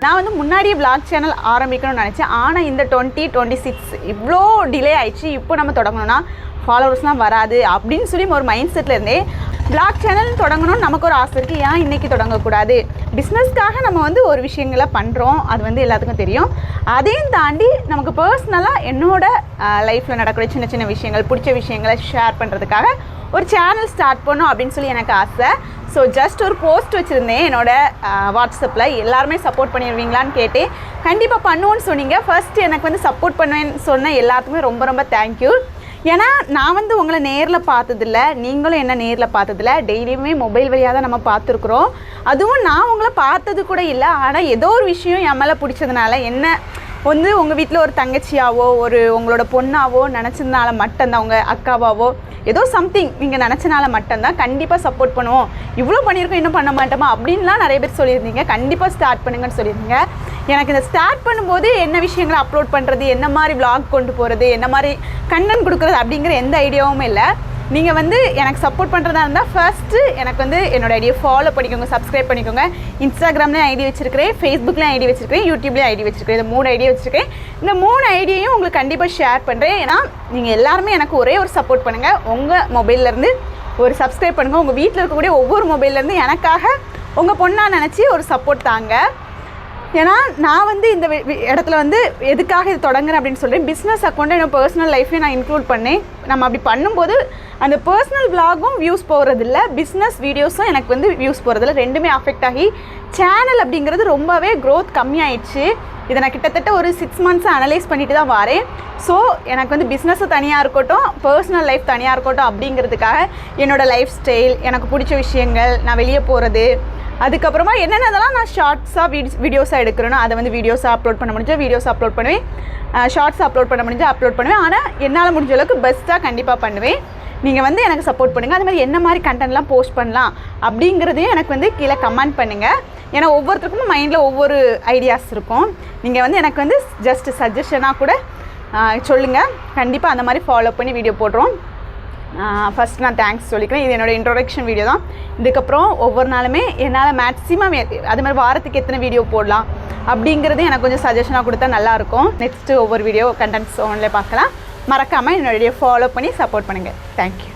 நான் வந்து முன்னாடியே vlog சேனல் ஆரம்பிக்கணும்னு நினச்சேன். ஆனால் இந்த 2026 இவ்வளோ டிலே ஆயிடுச்சு. இப்போ நம்ம தொடங்கணும்னா ஃபாலோவர்ஸ்லாம் வராது அப்படின்னு சொல்லி ஒரு மைண்ட் செட்டில் இருந்தேன். vlog சேனல் தொடங்கணும்னு நமக்கு ஒரு ஆசை இருக்குது. ஏன் இன்றைக்கி தொடங்கக்கூடாது? பிஸ்னஸ்க்காக நம்ம வந்து ஒரு விஷயங்களை பண்ணுறோம், அது வந்து எல்லாத்துக்கும் தெரியும். அதையும் தாண்டி நமக்கு பர்சனலாக என்னோடய லைஃப்பில் நடக்கிற சின்ன சின்ன விஷயங்கள், பிடிச்ச விஷயங்களை ஷேர் பண்ணுறதுக்காக ஒரு சேனல் ஸ்டார்ட் பண்ணோம் அப்படின்னு சொல்லி எனக்கு ஆசை. ஸோ ஜஸ்ட் ஒரு போஸ்ட் வச்சுருந்தேன் என்னோடய வாட்ஸ்அப்பில். எல்லாருமே சப்போர்ட் பண்ணிடுவீங்களான்னு கேட்டேன். கண்டிப்பாக பண்ணுவோன்னு சொன்னீங்க. ஃபஸ்ட்டு எனக்கு வந்து சப்போர்ட் பண்ணுவேன்னு சொன்ன எல்லாத்துக்குமே ரொம்ப ரொம்ப தேங்க்யூ. ஏன்னா நான் வந்து உங்களை நேரில் பார்த்ததில்ல, நீங்களும் என்ன நேரில் பார்த்ததில்ல. டெய்லியுமே மொபைல் வழியாக தான் நம்ம பார்த்துருக்குறோம். அதுவும் நான் உங்களை பார்த்தது கூட இல்லை. ஆனால் ஏதோ ஒரு விஷயம் என் மேலே பிடிச்சதுனால என்ன வந்து உங்கள் வீட்டில் ஒரு தங்கச்சியாவோ ஒரு உங்களோட பொண்ணாவோ நினச்சதுனால மட்டும்தான், உங்கள் அக்காவாவோ ஏதோ சம்திங் நீங்கள் நினச்சனால மட்டும்தான் கண்டிப்பாக சப்போர்ட் பண்ணுவோம். இவ்வளோ பண்ணியிருக்கோம், இன்னும் பண்ண மாட்டோமா அப்படின்லாம் நிறைய பேர் சொல்லியிருந்தீங்க. கண்டிப்பாக ஸ்டார்ட் பண்ணுங்கன்னு சொல்லியிருந்தீங்க. எனக்கு இந்த ஸ்டார்ட் பண்ணும்போது என்ன விஷயங்களை அப்லோட் பண்ணுறது, என்ன மாதிரி vlog கொண்டு போகிறது, என்ன மாதிரி கண்டென்ட் கொடுக்குறது அப்படிங்கிற எந்த ஐடியாவும் இல்லை. நீங்கள் வந்து எனக்கு சப்போர்ட் பண்ணுறதா இருந்தால் ஃபஸ்ட்டு எனக்கு வந்து என்னோடய ஐடியை ஃபாலோ பண்ணிக்கோங்க, சப்ஸ்கிரைப் பண்ணிக்கோங்க. இன்ஸ்டாகிராம்லேயும் ஐடி வச்சுருக்கிறேன், ஃபேஸ்புக்லேயும் ஐடி வச்சுருக்கேன், யூடியூப்லேயும் ஐடி வச்சுருக்கேன். இந்த 3 ஐடியா வச்சுருக்கேன். இந்த 3 ஐடியையும் உங்களுக்கு கண்டிப்பாக ஷேர் பண்ணுறேன். ஏன்னா நீங்கள் எல்லாருமே எனக்கு ஒரே ஒரு சப்போர்ட் பண்ணுங்கள். உங்கள் மொபைல்லேருந்து ஒரு சப்ஸ்கிரைப் பண்ணுங்கள். உங்கள் வீட்டில் இருக்கக்கூடிய ஒவ்வொரு மொபைல்லேருந்து எனக்காக உங்கள் பொண்ணாக நினச்சி ஒரு சப்போர்ட் தாங்க. ஏன்னா நான் வந்து இந்த இடத்துல வந்து எதுக்காக இது தொடங்குறேன் அப்படின்னு சொல்கிறேன். பிஸ்னஸ் அக்கௌண்ட்டை என்னோட பர்சனல் லைஃப்பையும் நான் இன்க்ளூட் பண்ணேன். நம்ம அப்படி பண்ணும்போது அந்த பர்சனல் vlogகும் வியூஸ் போகிறதில்ல, பிஸ்னஸ் வீடியோஸும் எனக்கு வந்து வியூஸ் போகிறதில்ல. ரெண்டுமே அஃபெக்ட் ஆகி சேனல் அப்படிங்கிறது ரொம்பவே க்ரோத் கம்மியாயிடுச்சு. இதை நான் கிட்டத்தட்ட ஒரு 6 மந்த்ஸாக அனலைஸ் பண்ணிட்டு தான் வரேன். ஸோ எனக்கு வந்து பிஸ்னஸு தனியாக இருக்கட்டும், பர்சனல் லைஃப் தனியாக இருக்கட்டும் அப்படிங்கிறதுக்காக என்னோடய லைஃப் ஸ்டைல், எனக்கு பிடிச்ச விஷயங்கள், நான் வெளியே போகிறது, அதுக்கப்புறமா என்னென்னதெல்லாம் நான் ஷார்ட்ஸாக வீடியோஸாக எடுக்கிறேனோ அதை வந்து வீடியோஸாக அப்லோட் பண்ண முடிஞ்சால் வீடியோஸ் அப்லோட் பண்ணுவேன், ஷார்ட்ஸ் அப்லோட் பண்ண முடிஞ்சால் அப்லோட் பண்ணுவேன். ஆனால் என்னால் முடிஞ்ச அளவுக்கு பெஸ்ட்டாக கண்டிப்பாக பண்ணுவேன். நீங்கள் வந்து எனக்கு சப்போர்ட் பண்ணுங்கள். அது மாதிரி என்ன மாதிரி கண்டென்ட்லாம் போஸ்ட் பண்ணலாம் அப்படிங்கிறதையும் எனக்கு வந்து கீழே கமெண்ட் பண்ணுங்கள். ஏன்னா ஒவ்வொருத்தருக்கும் மைண்டில் ஒவ்வொரு ஐடியாஸ் இருக்கும். நீங்கள் வந்து எனக்கு வந்து ஜஸ்ட் சஜஷனாக கூட சொல்லுங்கள். கண்டிப்பாக அந்த மாதிரி ஃபாலோ பண்ணி வீடியோ போடுறோம். ஃபஸ்ட் நான் தேங்க்ஸ் சொல்லிக்கிறேன். இது என்னோடய இன்ட்ரோடக்ஷன் வீடியோ தான். இதுக்கப்புறம் ஒவ்வொரு நாளுமே என்னால் மேக்ஸிமம் அது மாதிரி வாரத்துக்கு எத்தனை வீடியோ போடலாம் அப்படிங்கிறது எனக்கு கொஞ்சம் சஜஷனாக கொடுத்தா நல்லாயிருக்கும். நெக்ஸ்ட்டு ஒவ்வொரு வீடியோ கண்டென்ட்ஸ் ஒன்றில் பார்க்கலாம். மறக்காமல் என்னோட வீடியோ ஃபாலோ பண்ணி சப்போர்ட் பண்ணுங்கள். தேங்க்யூ.